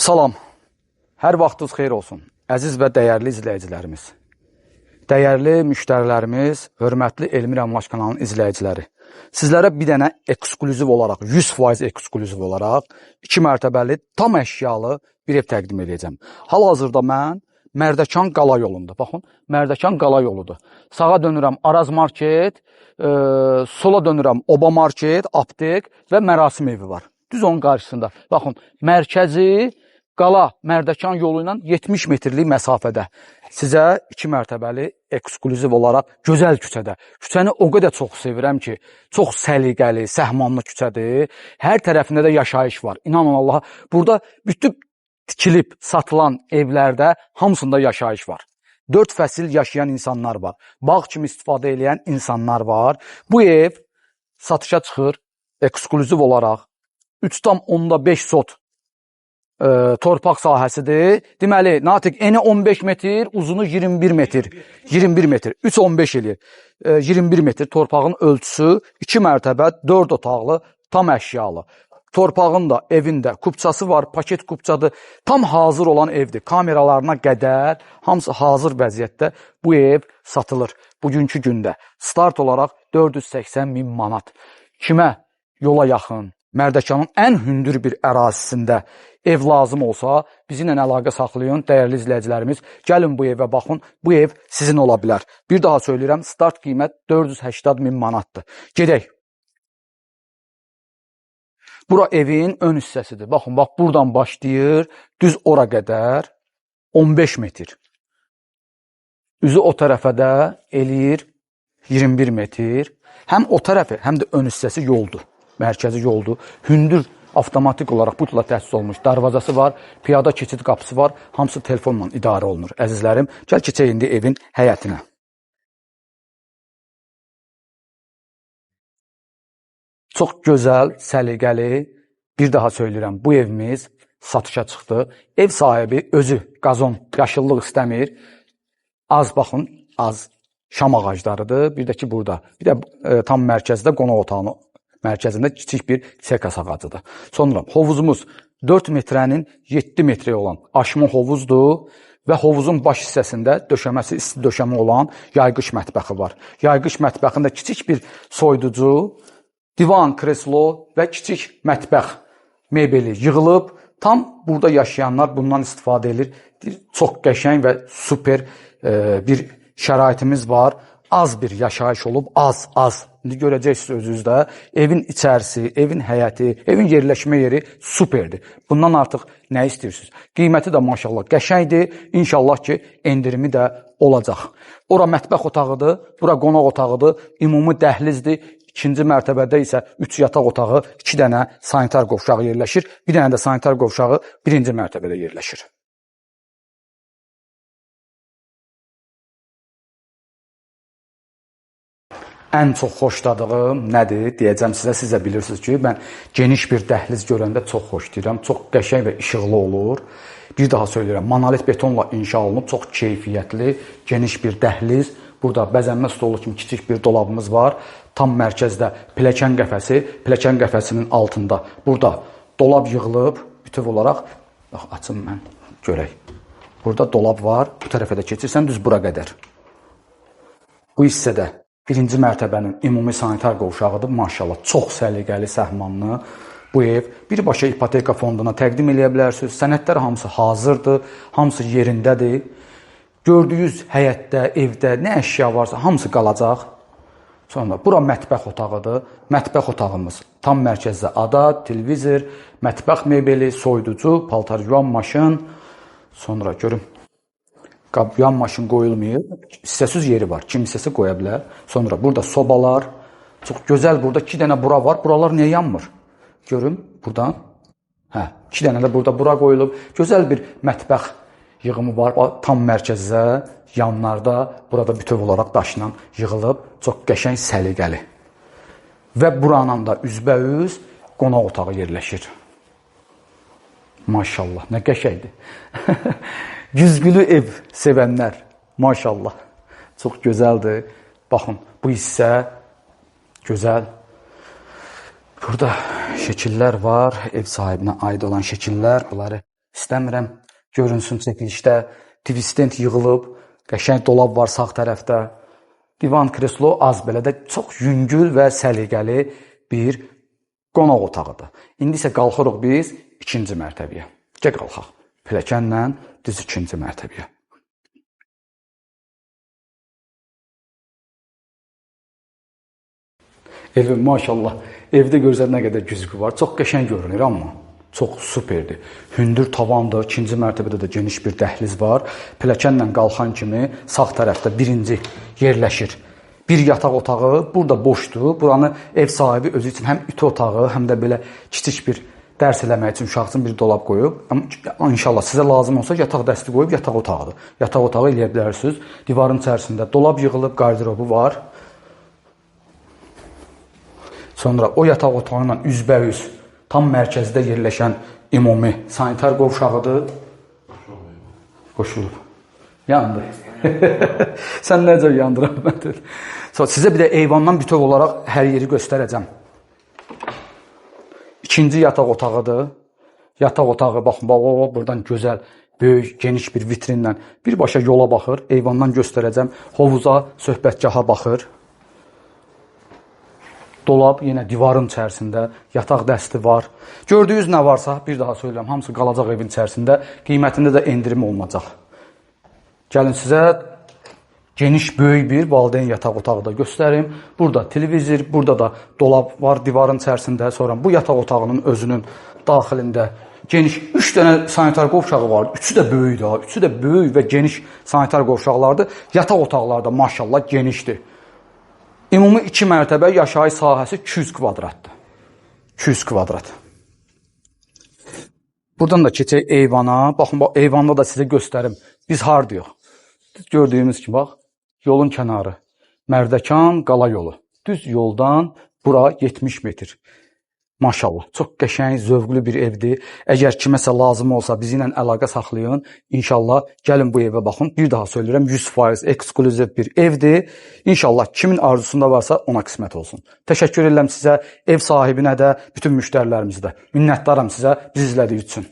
Salam, hər vaxtınız xeyir olsun, əziz və dəyərli izləyicilərimiz. Dəyərli müştərilərimiz, hörmətli Elmir Əmlak kanalının izləyiciləri. Sizlərə bir dənə ekskluziv olaraq, 100% ekskluziv olaraq 2 mərtəbəli, tam əşyalı bir ev təqdim edəcəm. Hal-hazırda mən Mərdəkan Qala yolunda, baxın, Mərdəkan Qala yoludur. Sağa dönürəm Araz Market, sola dönürəm Oba Market, Aptek və Mərasim evi var. Düz onun qarşısında, baxın, mərkəzi Qala Mərdəkan yolu ilə 70 metrlik məsafədə sizə 2 mərtəbəli ekskluziv olaraq gözəl küçədə. Küçəni o qədər çox sevirəm ki, çox səliqəli, səhmanlı küçədir. Hər tərəfində də yaşayış var. İnanın Allaha, burada bütün tikilib satılan evlərdə hamısında yaşayış var. 4 fəsil yaşayan insanlar var. Bağ kimi istifadə edən insanlar var. Bu ev satışa çıxır ekskluziv olaraq 3,5 sot torpaq sahəsidir. Deməli, natiq eni 15 metr, uzunu 21 metr. 21 metr, 3,15 eləyir. 21 metr torpağın ölçüsü, 2 mərtəbə, 4 otaqlı, tam əşyalı. Torpağın da, evində kupçası var, paket kupçadır. Tam hazır olan evdir. Kameralarına qədər hamısı hazır vəziyyətdə bu ev satılır. Bugünkü gündə start olaraq 480.000 manat. Kimə yola yaxın, Mərdəkanın ən hündür bir ərazisində ev lazım olsa, bizimlə əlaqə saxlayın, dəyərli izləyicilərimiz. Gəlin bu evə baxın, bu ev sizin ola bilər. Bir daha söyləyirəm, start qiymət 480.000 manatdır. Gedək. Bura evin ön hissəsidir. Baxın, bax, buradan başlayır, düz ora qədər 15 metr. Üzü o tərəfə də eləyir 21 metr. Həm o tərəfi, həm də ön hissəsi yoldur. Mərkəzi yoldur. Hündür avtomatik olaraq butla təsis olmuş darvazası var, piyada keçid qapısı var. Hamısı telefonla idarə olunur. Əzizlərim, gəl keçək indi evin həyətinə. Çox gözəl, səliqəli, bir daha söyləyirəm, bu evimiz satışa çıxdı. Ev sahibi özü qazon, yaşıllıq istəmir. Az baxın, az şam ağaclarıdır. Bir də ki, burada. Bir də tam mərkəzdə qonaq otağını mərkəzində kiçik bir sekas ağacıdır. Sonra hovuzumuz 4 metrənin 7 metrə olan aşma hovuzdur və hovuzun baş hissəsində döşəməsi isti döşəmə olan yayğış mətbəxi var. Yayğış mətbəxində kiçik bir soyuducu, divan, kreslo və kiçik mətbəx mebeli yığılıb. Tam burada yaşayanlar bundan istifadə edir. Çox qəşəng və super bir şəraitimiz var. Az bir yaşayış olub, az. İndi görəcəksiniz özünüzdə, evin içərisi, evin həyəti, evin yerləşmə yeri superdir. Bundan artıq nə istəyirsiniz? Qiyməti də maşallah qəşəngdir. İnşallah ki, endirimi də olacaq. Ora mətbəx otağıdır, bura qonaq otağıdır, ümumi dəhlizdir. İkinci mərtəbədə isə 3 yataq otağı, 2 dənə sanitar qovşağı yerləşir. Bir dənə də sanitar qovşağı birinci mərtəbədə yerləşir. Ən çox xoşladığım nədir deyəcəm sizə, siz də bilirsiniz ki, mən geniş bir dəhliz görəndə çox xoşlayıram, çox qəşəng və işıqlı olur. Bir daha söyləyirəm, monolit betonla inşa olunub, çox keyfiyyətli, geniş bir dəhliz. Burada bəzənmə stolu kimi kiçik bir dolabımız var. Tam mərkəzdə pilləkən qəfəsi, pilləkən qəfəsinin altında burada dolab yığılıb, bütöv olaraq, bax, açım mən, görək. Burada dolab var, bu tərəfə də keçirsən, düz bura qədər. Bu hissədə birinci mərtəbənin ümumi sanitar qovşağıdır, maşallah, çox səliqəli, səhmanlı bu ev. Birbaşa ipoteka fonduna təqdim edə bilərsiniz. Sənədlər hamısı hazırdır, hamısı yerindədir. Gördüyünüz həyətdə, evdə nə əşya varsa hamısı qalacaq. Sonra bura mətbəx otağıdır. Mətbəx otağımız tam mərkəzdə ada, televizor, mətbəx mebeli, soyuducu, paltar yuvan maşın. Sonra görüm. Yuyan maşın qoyulmayıb, hissəsiz yeri var, kim hissəsi qoya bilər. Sonra burada sobalar, çox gözəl, burada 2 dənə bura var, buralar niyə yanmır? Görün, buradan, 2 dənə də burada bura qoyulub, gözəl bir mətbəx yığımı var, tam mərkəzdə, yanlarda, burada bütöv olaraq daşla yığılıb, çox qəşəng, səliqəli. Və buranın da üzbəüz qonaq otağı yerləşir. Maşallah, nə qəşəngdir. Güzgülü ev sevənlər, maşallah, çox gözəldir. Baxın, bu hissə gözəl. Burada şəkillər var, ev sahibinə aid olan şəkillər. Bunları İstəmirəm görünsün çəkilişdə. TV-stand yığılıb, qəşəng dolab var sağ tərəfdə. Divan kreslo az belə də çox yüngül və səliqəli bir qonaq otağıdır. İndi isə qalxırıq biz ikinci mərtəbəyə. Gəl qalxaq. Pilləkənlə düz ikinci mərtəbəyə. Evim maşallah. Evdə görsəd nə qədər güzgü var. Çox qəşəng görünür amma. Çox superdir. Hündür tavandır. İkinci mərtəbədə də geniş bir dəhliz var. Pilləkənlə qalxan kimi sağ tərəfdə birinci yerləşir. Bir yataq otağı burada boşdur. Buranı ev sahibi özü üçün həm ütü otağı, həm də belə kiçik bir dərs eləmək üçün uşaq üçün bir dolab qoyub. Amma inşallah sizə lazım olsa yataq dəsti qoyub yataq otağıdır. Yataq otağı eləyə bilərsiniz. Divarın içərisində dolab yığılıb, qardırobu var. Sonra o yataq otağı ilə üzbəüz tam mərkəzdə yerləşən ümumi sanitar qovşağıdır. Qoşulub. Yandı. Sən necə yandıran mən? Sizə bir də eyvandan bütöv olaraq hər yeri göstərəcəm. İkinci yataq otağıdır. Yataq otağı, baxın, buradan gözəl, böyük, geniş bir vitrinlə birbaşa yola baxır. Eyvandan göstərəcəm. Hovuza, söhbətgaha baxır. Dolab yenə divarın içərisində, yataq dəsti var. Gördüyünüz nə varsa, bir daha söyləyəm, hamısı qalacaq evin içərisində. Qiymətində də endirim olunacaq. Gəlin sizə geniş, böyük bir valideyn yataq otağı da göstərim. Burada televizor, burada da dolab var divarın içərisində. Sonra bu yataq otağının özünün daxilində geniş 3 dənə sanitar qovşağı var. Üçü də böyükdür. Üçü də böyük və geniş sanitar qovşaqlardır. Yataq otaqları da maşallah genişdir. Ümumi 2 mərtəbə yaşayış sahəsi 200 kvadratdır. 200 kvadrat. Buradan da keçək eyvana. Baxın, eyvanda da sizə göstərim. Biz hardayıq? Gördüyümüz kimi, bax, yolun kənarı. Mərdəkan, qala yolu. Düz yoldan bura 70 metr. Maşallah, çox qəşəng, zövqlü bir evdir. Əgər kiməsə lazım olsa, bizi ilə əlaqə saxlayın. İnşallah, gəlin bu evə baxın. Bir daha söylürəm, 100% eksklüziv bir evdir. İnşallah, kimin arzusunda varsa ona qismət olsun. Təşəkkür edirəm sizə, ev sahibinə də, bütün müştərilərimizə də. Minnətdaram sizə, bizi izlədiyi üçün.